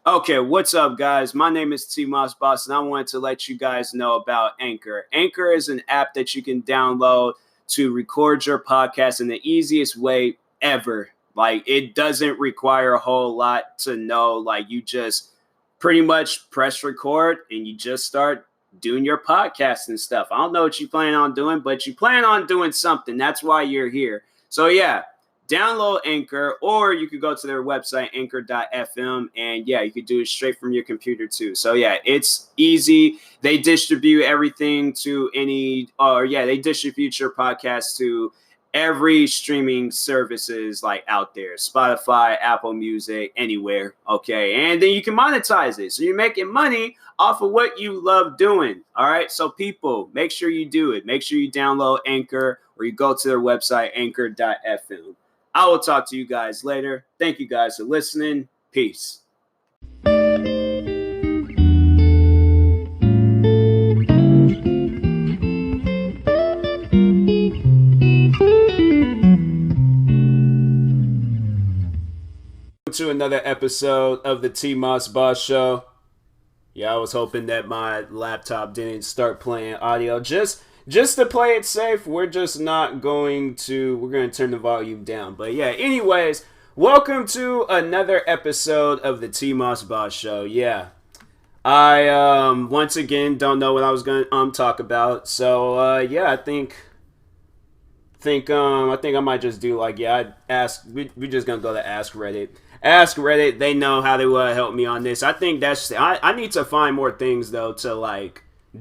Okay, what's up, guys? My name is TMossBoss, and I wanted to let you guys know about Anchor. Anchor is an app that you can download to record your podcast in the easiest way ever. Like, it doesn't require a whole lot to know. Like, you just pretty much press record and you just start doing your podcast and stuff. I don't know what you plan on doing, but you plan on doing something. That's why you're here. So, yeah, download Anchor, or you could go to their website, anchor.fm, and yeah, you could do it straight from your computer too. So yeah, it's easy. They distribute everything to they distribute your podcast to every streaming services like out there, Spotify, Apple Music, anywhere. Okay, and then you can monetize it, so you're making money off of what you love doing. All right, so people, make sure you do it. Make sure you download Anchor, or you go to their website, anchor.fm. I will talk to you guys later. Thank you guys for listening. Peace. To another episode of the TMossBoss Show. Yeah, I was hoping that my laptop didn't start playing audio. Just to play it safe, we're going to turn the volume down. But yeah, anyways, welcome to another episode of the TMossBoss Show. Yeah. I once again don't know what I was going to talk about. So yeah, I think I might just do we're just going to go to Ask Reddit. Ask Reddit, they know how to help me on this. I think I need to find more things though to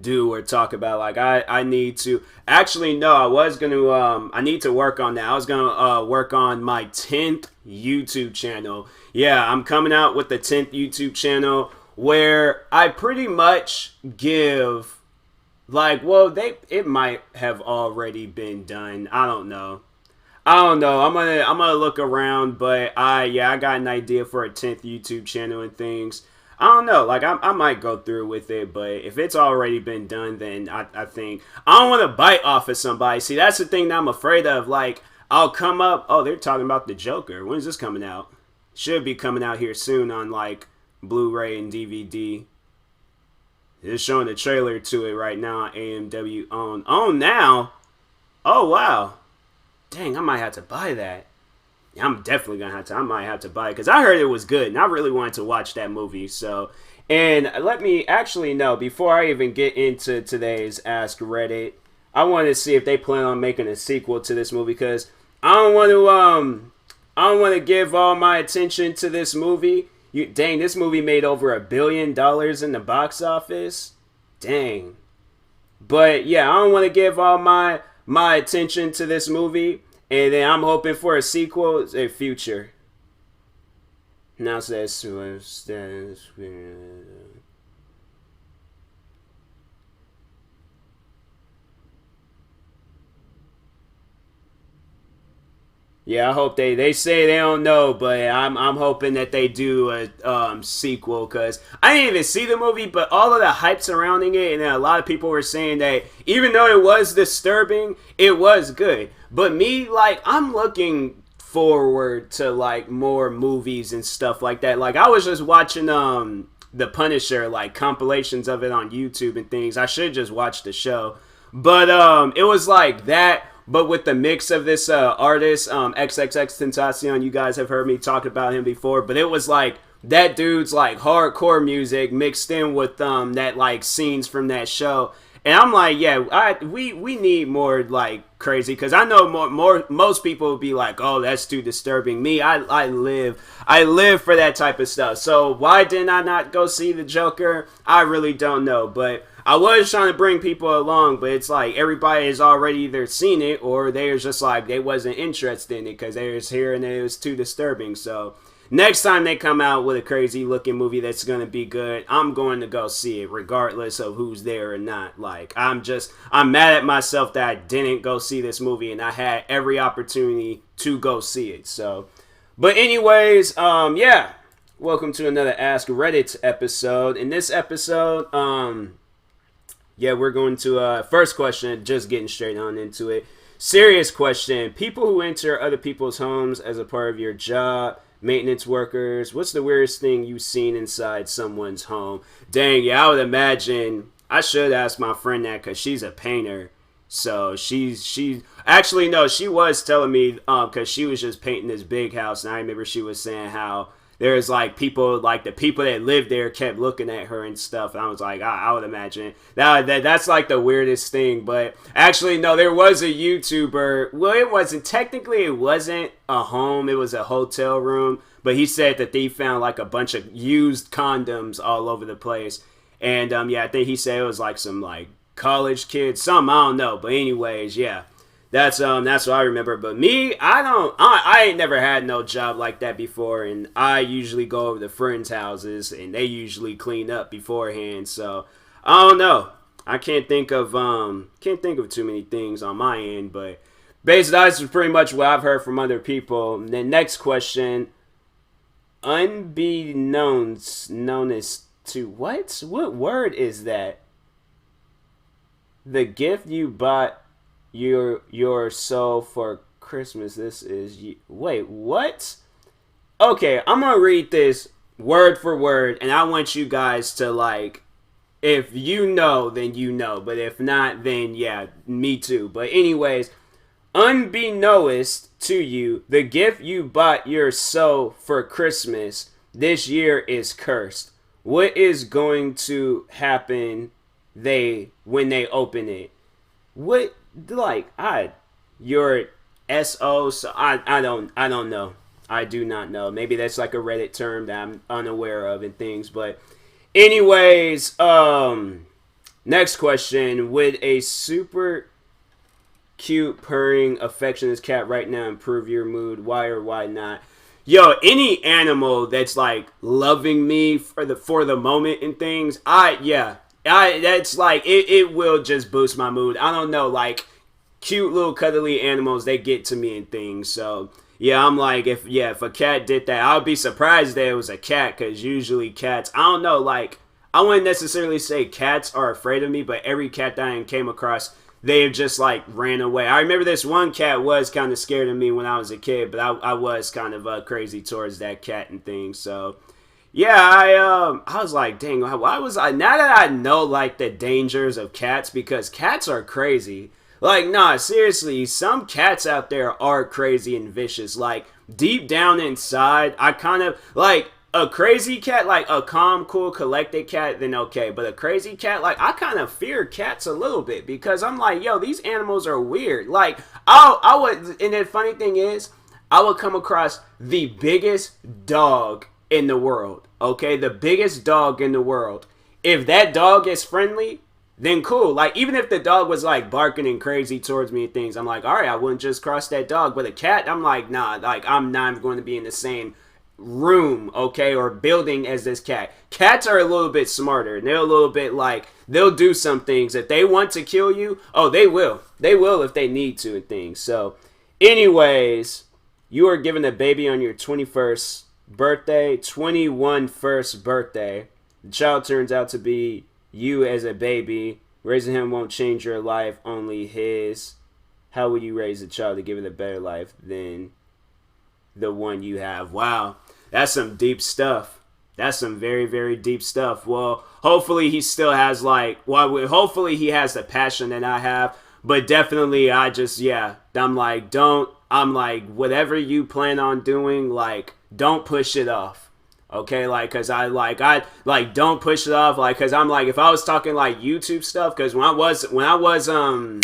do or talk about. I need to actually no, I need to work on that. I was gonna work on my 10th YouTube channel. Yeah, I'm coming out with the 10th YouTube channel where I pretty much give it might have already been done. I don't know. I'm gonna look around, but I got an idea for a 10th YouTube channel and things. I don't know. I might go through with it, but if it's already been done, then I think I don't want to bite off of somebody. See, that's the thing that I'm afraid of. I'll come up. Oh, they're talking about the Joker. When is this coming out? Should be coming out here soon on Blu-ray and DVD. They're showing the trailer to it right now on AMW on now. Oh wow. Dang, I might have to buy that. I'm definitely gonna have to. I might have to buy it because I heard it was good, and I really wanted to watch that movie. So, and let me actually know before I even get into today's Ask Reddit, I want to see if they plan on making a sequel to this movie because I don't want to give all my attention to this movie. Dang, this movie made over $1 billion in the box office. Dang, but yeah, I don't want to give all my attention to this movie, and then I'm hoping for a sequel, a future. Now says yeah, I hope they say they don't know, but I'm hoping that they do a sequel because I didn't even see the movie, but all of the hype surrounding it, and a lot of people were saying that even though it was disturbing, it was good. But me, I'm looking forward to more movies and stuff like that. I was just watching The Punisher, compilations of it on YouTube and things. I should just watch the show, but it was like that. But with the mix of this artist, XXXTentacion, you guys have heard me talk about him before. But it was that dude's hardcore music mixed in with that scenes from that show. And I'm we need more crazy because I know most people would be oh, that's too disturbing. Me, I live for that type of stuff. So why didn't I not go see the Joker? I really don't know, but I was trying to bring people along, but it's everybody has already either seen it or they're just they wasn't interested in it because they was hearing that it was too disturbing. So next time they come out with a crazy looking movie that's going to be good, I'm going to go see it regardless of who's there or not. I'm mad at myself that I didn't go see this movie and I had every opportunity to go see it. So, but anyways, yeah, welcome to another Ask Reddit episode. In this episode, yeah, we're going to first question, just getting straight on into it. Serious question. People who enter other people's homes as a part of your job maintenance workers. What's the weirdest thing you've seen inside someone's home? Dang, yeah, I would imagine. I should ask my friend that because she's a painter. So she actually no, she was telling me because she was just painting this big house, and I remember she was saying how there's like people like the people that lived there kept looking at her and stuff. And I was like, I would imagine that's like the weirdest thing. But actually, no, there was a YouTuber. Well, it wasn't technically it wasn't a home. It was a hotel room. But he said that they found like a bunch of used condoms all over the place. And yeah, I think he said it was like some like college kids, some I don't know. But anyways, yeah. That's what I remember. But me, I ain't never had no job like that before, and I usually go over to friends' houses and they usually clean up beforehand. So I don't know. I can't think of too many things on my end, but basically that's pretty much what I've heard from other people. And then next question, unbeknownst known as to what word is that? The gift you bought your soul for Christmas. This is wait, what? Okay, I'm gonna read this word for word, and I want you guys to like, if you know, then you know, but if not, then yeah, me too. But anyways, unbeknownst to you, the gift you bought your soul for Christmas this year is cursed. What is going to happen when they open it? What like your SO, so I don't know. I do not know. Maybe that's like a Reddit term that I'm unaware of and things. But anyways, next question. Would a super cute, purring, affectionate cat right now improve your mood? Why or why not? Yo, any animal that's like loving me for the moment and things, that's like it will just boost my mood. I don't know, like cute little cuddly animals, they get to me and things. So yeah, I'm like if a cat did that, I would be surprised that it was a cat, because usually cats, I don't know, like I wouldn't necessarily say cats are afraid of me, but every cat that I came across, they just like ran away. I remember this one cat was kind of scared of me when I was a kid, but I was kind of crazy towards that cat and things. So yeah, I was like, dang, why was I, now that I know like the dangers of cats, because cats are crazy. Like, nah, seriously, some cats out there are crazy and vicious. Like, deep down inside, I kind of like a crazy cat, like a calm, cool, collected cat, then okay. But a crazy cat, like I kind of fear cats a little bit, because I'm like, yo, these animals are weird. Like, I would, and the funny thing is, I would come across the biggest dog in the world, okay? The biggest dog in the world. If that dog is friendly, then cool. Like, even if the dog was like barking and crazy towards me and things, I'm like, all right, I wouldn't just cross that dog. But a cat, I'm like, nah, like I'm not going to be in the same room, okay, or building as this cat. Cats are a little bit smarter, and they're a little bit like, they'll do some things. If they want to kill you, oh, they will if they need to and things. So anyways, you are given a baby on your 21st birthday. The child turns out to be you as a baby. Raising him won't change your life, only his. How will you raise a child to give it a better life than the one you have? Wow, that's some deep stuff. That's some very, very deep stuff. Well, hopefully he still has hopefully he has the passion that I have. But definitely, I'm like, whatever you plan on doing, like, don't push it off. Okay, like, cause I don't push it off, like, cause I'm like, if I was talking like YouTube stuff, cause when I was 13,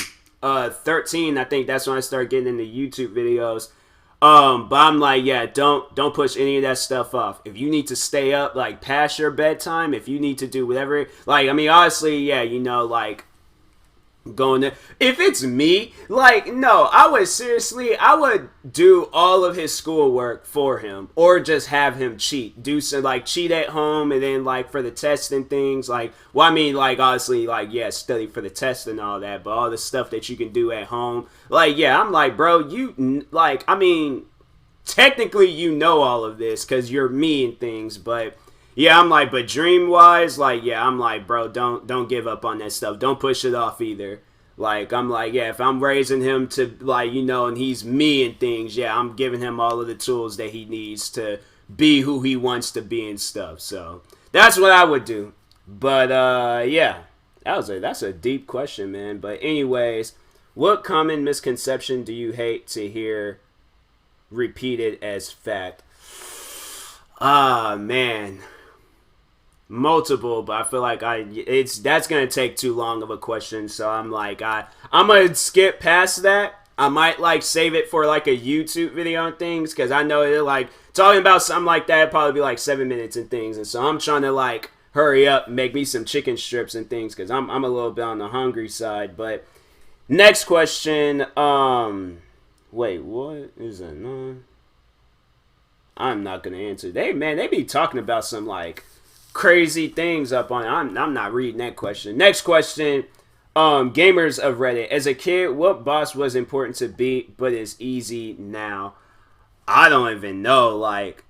I think that's when I started getting into YouTube videos. But I'm like, yeah, don't push any of that stuff off. If you need to stay up like past your bedtime, if you need to do whatever, like, I mean, honestly, yeah, you know, like, going there. If it's me, like, no, I would do all of his schoolwork for him, or just have him cheat at home, and then like for the test and things, like, well, I mean, like, honestly, like, yeah, study for the test and all that, but all the stuff that you can do at home, like, yeah, I'm like, bro, you, like, I mean, technically you know all of this because you're me and things, but yeah, I'm like, but dream wise, like, yeah, I'm like, bro, don't give up on that stuff. Don't push it off either. Like, I'm like, yeah, if I'm raising him to, like, you know, and he's me and things, yeah, I'm giving him all of the tools that he needs to be who he wants to be and stuff. So that's what I would do. But yeah, that's a deep question, man. But anyways, what common misconception do you hate to hear repeated as fact? Man, multiple, but I feel like that's gonna take too long of a question. So I'm like, I'm gonna skip past that. I might like save it for like a YouTube video and things, because I know it like talking about something like that probably be like 7 minutes and things, and so I'm trying to like hurry up and make me some chicken strips and things, because I'm a little bit on the hungry side. But next question, wait, what is it? No, I'm not gonna answer. They be talking about some like crazy things up on. I'm not reading that question. Next question. Gamers of Reddit. As a kid, what boss was important to beat but is easy now? I don't even know. Like,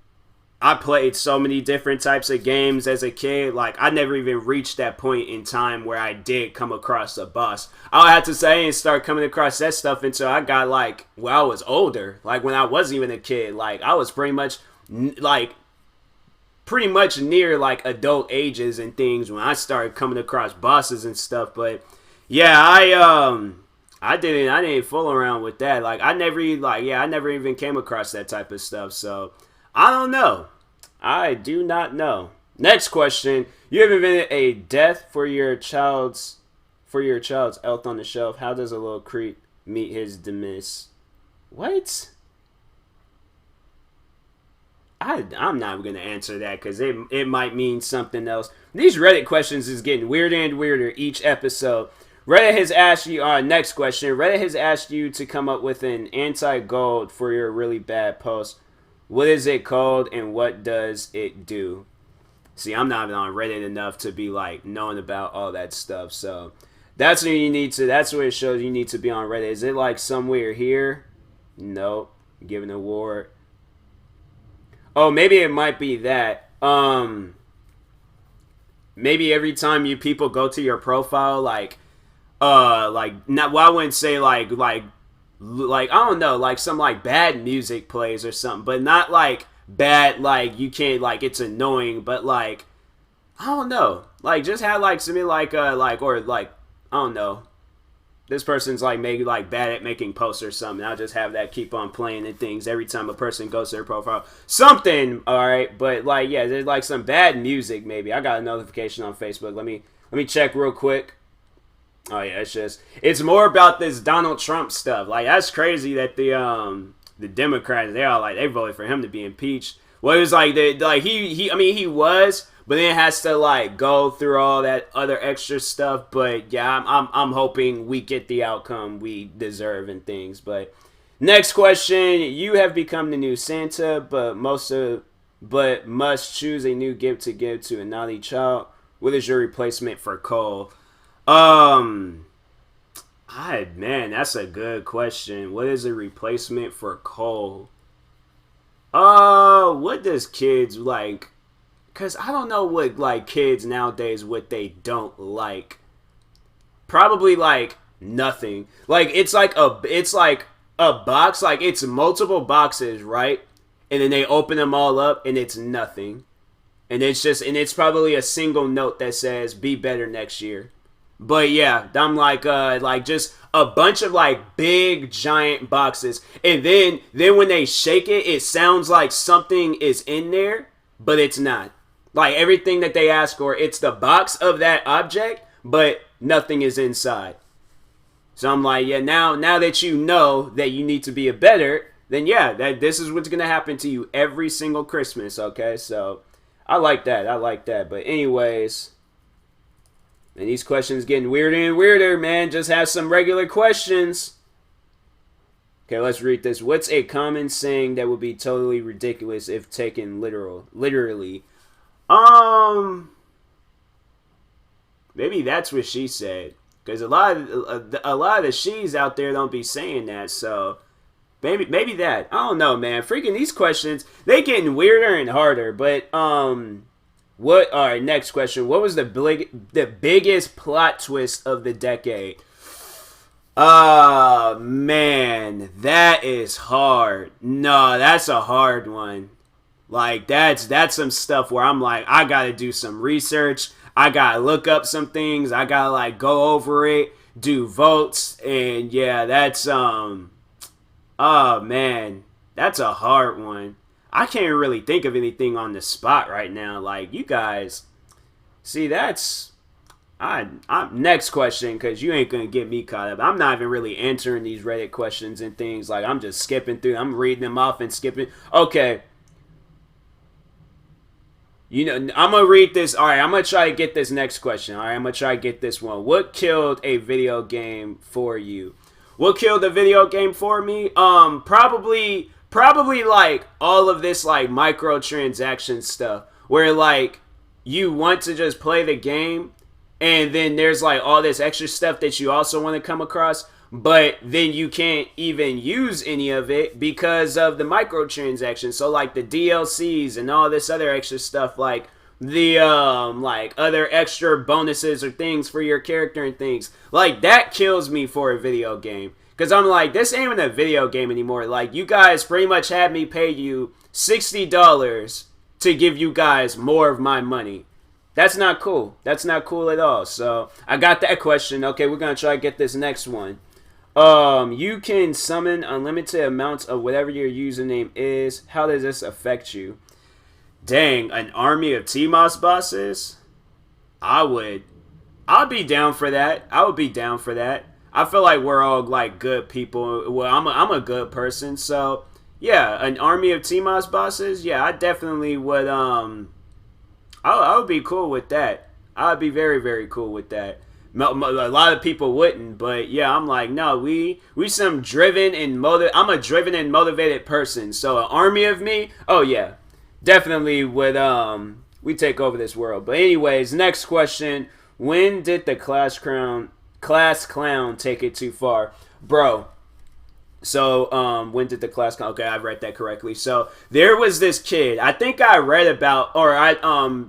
I played so many different types of games as a kid. Like, I never even reached that point in time where I did come across a boss. I'll have to say I didn't start coming across that stuff until I got like, well, I was older. Like, when I wasn't even a kid. Like, I was pretty much near like adult ages and things when I started coming across bosses and stuff. But yeah, I didn't fool around with that. Like, I never even came across that type of stuff. So I don't know. I do not know. Next question. You have invented a death for your child's elf on the shelf. How does a little creep meet his demise? What? I'm not going to answer that, because it might mean something else. These Reddit questions is getting weirder and weirder each episode. Reddit has asked you, next question. Reddit has asked you to come up with an anti-gold for your really bad post. What is it called and what does it do? See, I'm not even on Reddit enough to be like knowing about all that stuff. So that's where it shows you need to be on Reddit. Is it like somewhere here? Nope. Give an award. Oh, maybe it might be that. Maybe every time you people go to your profile, like not. Well, I wouldn't say like I don't know, like some like bad music plays or something, but not like bad like you can't like it's annoying, but like I don't know, like just have like something like or like I don't know. This person's like maybe like bad at making posts or something. I'll just have that keep on playing and things every time a person goes to their profile. Something, all right, but like yeah, there's like some bad music maybe. I got a notification on Facebook. Let me check real quick. Oh yeah, it's more about this Donald Trump stuff. Like that's crazy that the Democrats they voted for him to be impeached. Well, it was like he was. But then it has to like go through all that other extra stuff. But yeah, I'm hoping we get the outcome we deserve and things. But next question: you have become the new Santa, but must choose a new gift to give to a naughty child. What is your replacement for Cole? Man, that's a good question. What is a replacement for Cole? What does kids like? Because I don't know what, like, kids nowadays, what they don't like. Probably, like, nothing. Like, it's like a box. Like, it's multiple boxes, right? And then they open them all up, and it's nothing. And it's probably a single note that says, be better next year. But, yeah, I'm like just a bunch of, like, big, giant boxes. And then when they shake it, it sounds like something is in there, but it's not. Like, everything that they ask for, it's the box of that object, but nothing is inside. So I'm like, yeah, now that you know that you need to be a better, then yeah, this is what's going to happen to you every single Christmas, okay? So I like that. But anyways, and these questions getting weirder and weirder, man. Just have some regular questions. Okay, let's read this. What's a common saying that would be totally ridiculous if taken literally? Maybe that's what she said, because a lot of the she's out there don't be saying that. So maybe that. I don't know, man. Freaking these questions, they getting weirder and harder. But what? All right, next question. What was the biggest plot twist of the decade? Man, that is hard. No, that's a hard one. Like that's some stuff where I'm like, I gotta do some research. I gotta look up some things. I gotta like go over it, do votes, and yeah, that's oh man, that's a hard one. I can't really think of anything on the spot right now. Like you guys, see, that's I'm next question because you ain't gonna get me caught up. I'm not even really answering these Reddit questions and things. Like I'm just skipping through. I'm reading them off and skipping. Okay, you know I'm gonna read this. All right, I'm gonna try to get this next question. All right, I'm gonna try to get this one. What killed a video game for you? What killed a video game for me? Probably like all of this like microtransaction stuff where like you want to just play the game and then there's like all this extra stuff that you also want to come across, but then you can't even use any of it because of the microtransactions. So like the DLCs and all this other extra stuff, like the like other extra bonuses or things for your character and things like that kills me for a video game. Because I'm like, this ain't even a video game anymore. Like, you guys pretty much had me pay you $60 to give you guys more of my money. That's not cool. That's not cool at all. So, I got that question. Okay, we're going to try to get this next one. You can summon unlimited amounts of whatever your username is. How does this affect you? Dang, an army of TMossBosses? I'd be down for that. I would be down for that. I feel like we're all like good people. Well, I'm a good person, so yeah, an army of TMossBosses. Yeah, I definitely would. I would be cool with that. I would be very very cool with that. A lot of people wouldn't, but yeah, I'm like, no, we some driven and I'm a driven and motivated person, so an army of me. Oh yeah, definitely would. We take over this world. But anyways, next question: when did the class clown take it too far, bro? So when did the class clown, okay, I read that correctly. So there was this kid, I think I read about, or I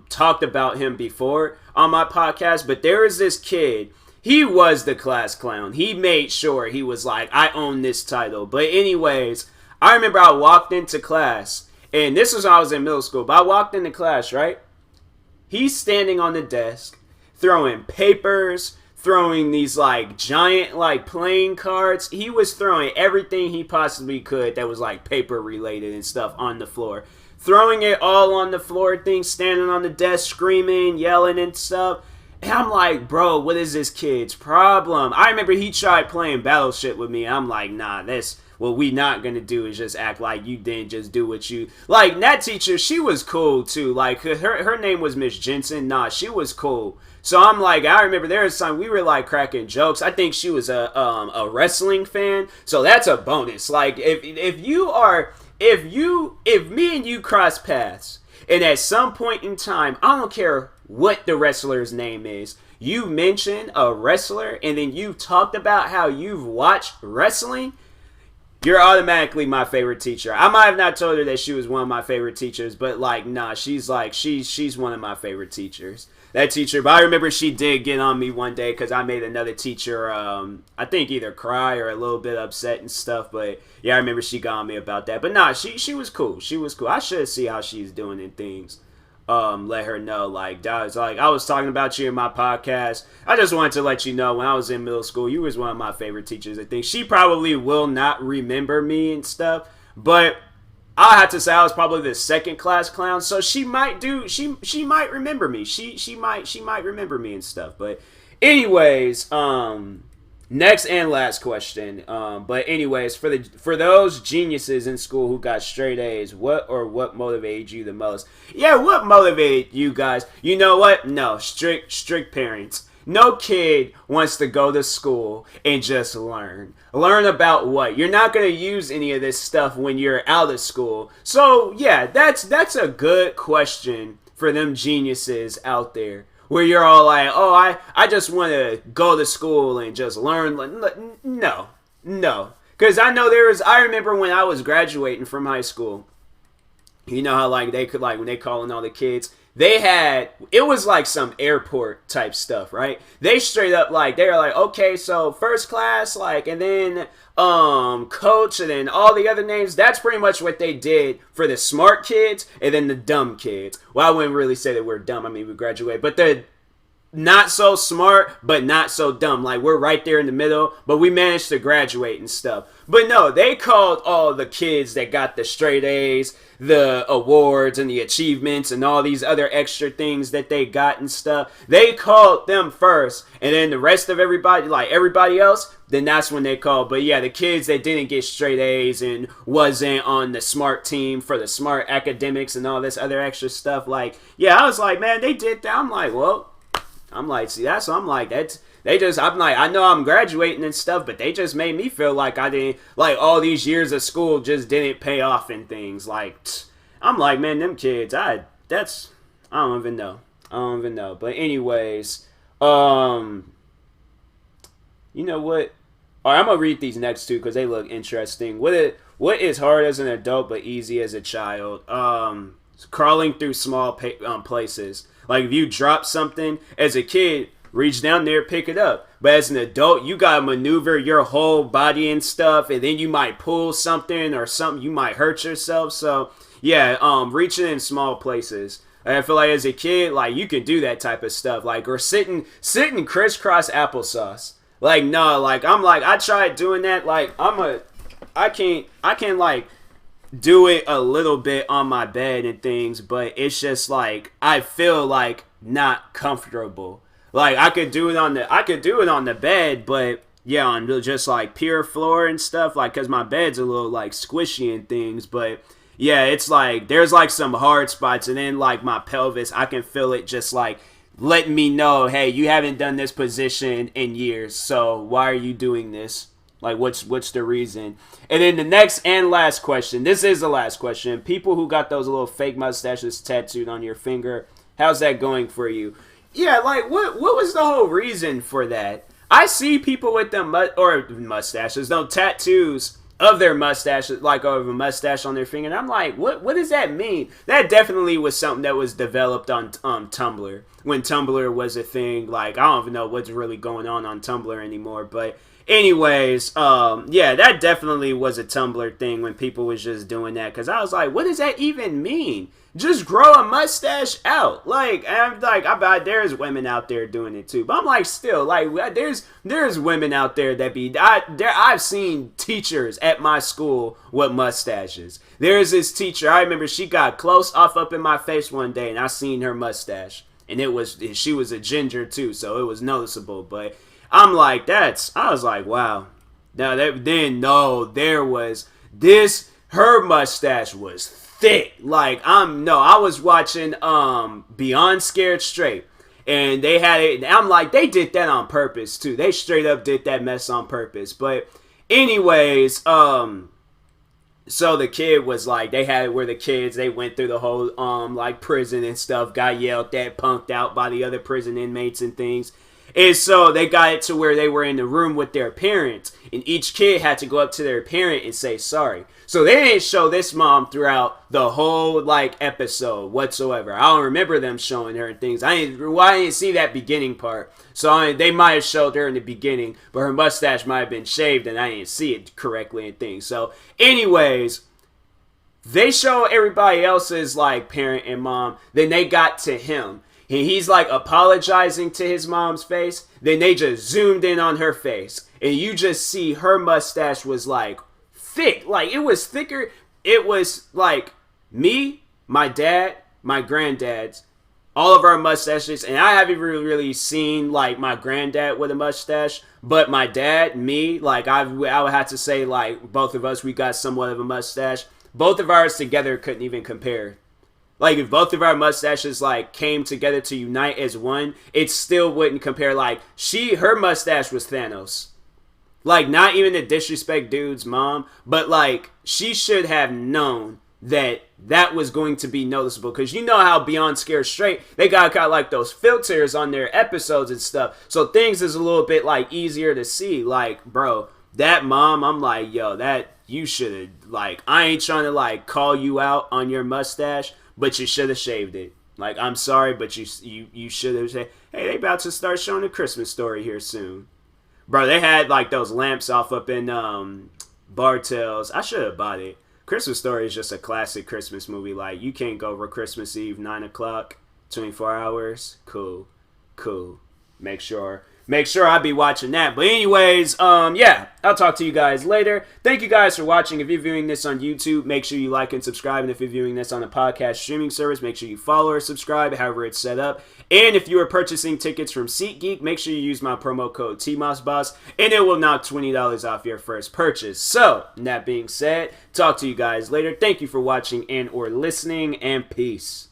talked about him before on my podcast, but there was this kid, he was the class clown. He made sure he was like, I own this title. But anyways, I remember I walked into class, and this was when I was in middle school, but I walked into class, right? He's standing on the desk throwing papers, throwing these like giant like playing cards. He was throwing everything he possibly could that was like paper related and stuff on the floor. Throwing it all on the floor, things standing on the desk, screaming, yelling and stuff. And I'm like, bro, what is this kid's problem? I remember he tried playing Battleship with me. I'm like, nah, that's what we not gonna do is just act like you didn't just do what you like. That teacher, she was cool too. Like her name was Miss Jensen. Nah, she was cool. So I'm like, I remember there was time we were like cracking jokes. I think she was a wrestling fan, so that's a bonus. Like if me and you cross paths, and at some point in time, I don't care what the wrestler's name is, you mention a wrestler, and then you talked about how you've watched wrestling, you're automatically my favorite teacher. I might have not told her that she was one of my favorite teachers, but like, nah, she's one of my favorite teachers. That teacher, but I remember she did get on me one day because I made another teacher, I think either cry or a little bit upset and stuff. But yeah, I remember she got on me about that. But nah, she was cool. She was cool. I should see how she's doing and things. Let her know, like, guys, like I was talking about you in my podcast. I just wanted to let you know when I was in middle school, you was one of my favorite teachers. I think she probably will not remember me and stuff, but I have to say I was probably the second class clown, so she might might remember me. She might remember me and stuff. But anyways, next and last question. But anyways, for those geniuses in school who got straight A's, what motivated you the most? Yeah, what motivated you guys? You know what? No, strict parents. No kid wants to go to school and just learn. Learn about what? You're not going to use any of this stuff when you're out of school. So, yeah, that's a good question for them geniuses out there. Where you're all like, oh, I just want to go to school and just learn. No. Because I remember when I was graduating from high school, you know how like they could like when they calling all the kids, it was like some airport type stuff, right? They straight up like, they were like, okay, so first class, like, and then coach, and then all the other names. That's pretty much what they did for the smart kids and then the dumb kids. Well, I wouldn't really say that we're dumb. I mean, we graduate, but the not so smart but not so dumb, like we're right there in the middle, but we managed to graduate and stuff. But no, they called all the kids that got the straight A's, the awards and the achievements and all these other extra things that they got and stuff, they called them first, and then the rest of everybody, like everybody else, then that's when they called. But yeah, the kids that didn't get straight A's and wasn't on the smart team for the smart academics and all this other extra stuff, like, yeah, I was like, man, they did that. I'm like, well, I'm like, see, that's what I'm like, that's, they just, I'm like, I know I'm graduating and stuff, but they just made me feel like I didn't, like all these years of school just didn't pay off and things. Like, I'm like, man, them kids, I don't even know. But anyways, you know what? All right, I'm gonna read these next two because they look interesting. What is hard as an adult but easy as a child? Crawling through small places. Like if you drop something as a kid, reach down there, pick it up. But as an adult, you gotta maneuver your whole body and stuff, and then you might pull something or something. You might hurt yourself. So yeah, reaching in small places. I feel like as a kid, like you can do that type of stuff, like or sitting crisscross applesauce. Like no, like I'm like I tried doing that. Like I can like do it a little bit on my bed and things, but it's just like I feel like not comfortable. Like I could do it on the bed, but yeah, on just like pure floor and stuff, like because my bed's a little like squishy and things. But yeah, it's like there's like some hard spots, and then like my pelvis, I can feel it just like letting me know, hey, you haven't done this position in years, so why are you doing this? Like, what's the reason? And then the next and last question. This is the last question. People who got those little fake mustaches tattooed on your finger, how's that going for you? Yeah, like, what was the whole reason for that? I see people with them mustaches, no tattoos of their mustaches, like of a mustache on their finger, and I'm like, what does that mean? That definitely was something that was developed on Tumblr when Tumblr was a thing. Like, I don't even know what's really going on Tumblr anymore, but anyways, yeah, that definitely was a Tumblr thing when people was just doing that, because I was like, what does that even mean? Just grow a mustache out. Like, and I'm like, I bet there's women out there doing it too, but I'm like, still, like, there's women out there that I've seen teachers at my school with mustaches. There's this teacher, I remember she got close up in my face one day, and I seen her mustache, and she was a ginger too, so it was noticeable. But I'm like, I was like, wow. Now there was this, her mustache was thick. Like, I was watching Beyond Scared Straight, and they had it, and I'm like, they did that on purpose too. They straight up did that mess on purpose. But anyways, so the kid was like, they had it where the kids, they went through the whole like prison and stuff, got yelled at, punked out by the other prison inmates and things. And so they got it to where they were in the room with their parents, and each kid had to go up to their parent and say sorry. So they didn't show this mom throughout the whole like episode whatsoever. I don't remember them showing her and things. I didn't see that beginning part. So they might have showed her in the beginning, but her mustache might have been shaved and I didn't see it correctly and things. So anyways, they show everybody else's like parent and mom. Then they got to him. And he's like apologizing to his mom's face. Then they just zoomed in on her face. And you just see her mustache was like thick. Like it was thicker. It was like me, my dad, my granddad's, all of our mustaches. And I haven't really seen like my granddad with a mustache. But my dad, me, like I would have to say like both of us, we got somewhat of a mustache. Both of ours together couldn't even compare. Like, if both of our mustaches, like, came together to unite as one, it still wouldn't compare. Like, her mustache was Thanos. Like, not even to disrespect dude's mom, but, like, she should have known that was going to be noticeable. Because you know how Beyond Scared Straight, they got like, those filters on their episodes and stuff. So things is a little bit, like, easier to see. Like, bro, that mom, I'm like, yo, that, you should have, like, I ain't trying to, like, call you out on your mustache, but you should have shaved it. Like, I'm sorry, but you should have said, hey, they about to start showing a Christmas Story here soon. Bro, they had, like, those lamps off up in Bartels. I should have bought it. Christmas Story is just a classic Christmas movie. Like, you can't go over Christmas Eve, 9 o'clock, 24 hours. Cool. Make sure I be watching that. But anyways, yeah, I'll talk to you guys later. Thank you guys for watching. If you're viewing this on YouTube, make sure you like and subscribe. And if you're viewing this on a podcast streaming service, make sure you follow or subscribe, however it's set up. And if you are purchasing tickets from SeatGeek, make sure you use my promo code TMossBoss, and it will knock $20 off your first purchase. So, that being said, talk to you guys later. Thank you for watching and or listening, and peace.